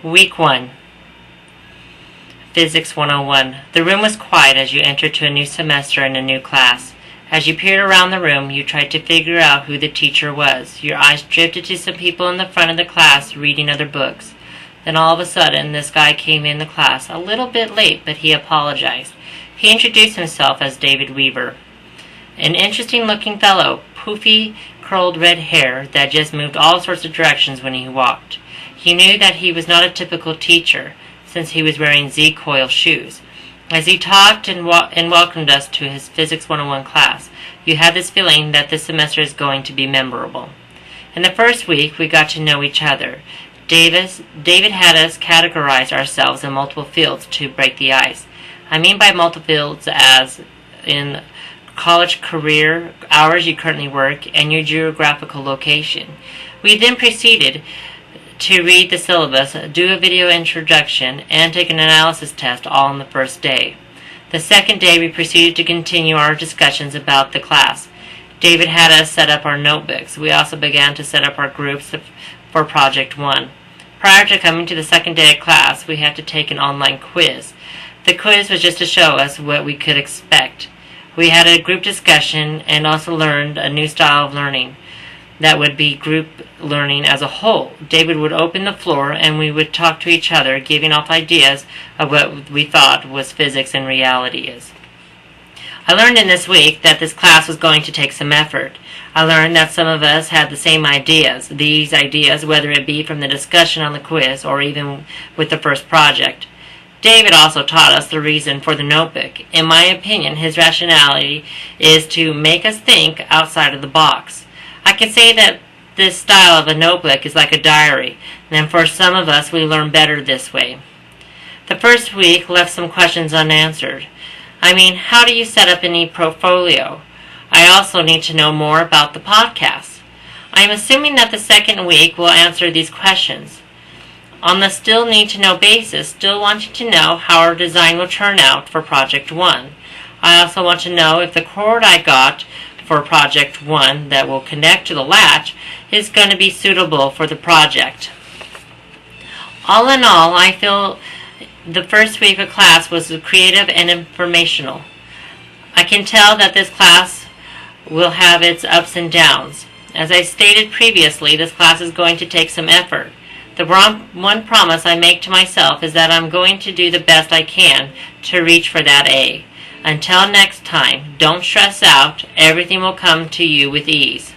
Week 1, Physics 101. The room was quiet as you entered to a new semester and a new class. As you peered around the room, you tried to figure out who the teacher was. Your eyes drifted to some people in the front of the class reading other books. Then all of a sudden, this guy came in the class, a little bit late, but he apologized. He introduced himself as David Weaver. An interesting-looking fellow, poofy, curled red hair that just moved all sorts of directions when he walked. You knew that he was not a typical teacher, since he was wearing Z-coil shoes. As he talked and welcomed us to his Physics 101 class, you had this feeling that this semester is going to be memorable. In the first week, we got to know each other. David had us categorize ourselves in multiple fields to break the ice. I mean by multiple fields as in college career, hours you currently work, and your geographical location. We then proceeded to read the syllabus, do a video introduction, and take an analysis test all on the first day. The second day we proceeded to continue our discussions about the class. David had us set up our notebooks. We also began to set up our groups for Project 1. Prior to coming to the second day of class, we had to take an online quiz. The quiz was just to show us what we could expect. We had a group discussion and also learned a new style of learning that would be group learning as a whole. David would open the floor and we would talk to each other, giving off ideas of what we thought was physics and reality is. I learned in this week that this class was going to take some effort. I learned that some of us had the same ideas. These ideas, whether it be from the discussion on the quiz or even with the first project. David also taught us the reason for the notebook. In my opinion, his rationality is to make us think outside of the box. I can say that this style of a notebook is like a diary, and for some of us we learn better this way. The first week left some questions unanswered. I mean, how do you set up any portfolio? I also need to know more about the podcast. I am assuming that the second week will answer these questions. On the still need to know basis, still wanting to know how our design will turn out for Project 1. I also want to know if the cord I got for Project 1 that will connect to the latch is going to be suitable for the project. All in all, I feel the first week of class was creative and informational. I can tell that this class will have its ups and downs. As I stated previously, this class is going to take some effort. The one promise I make to myself is that I'm going to do the best I can to reach for that A. Until next time, don't stress out. Everything will come to you with ease.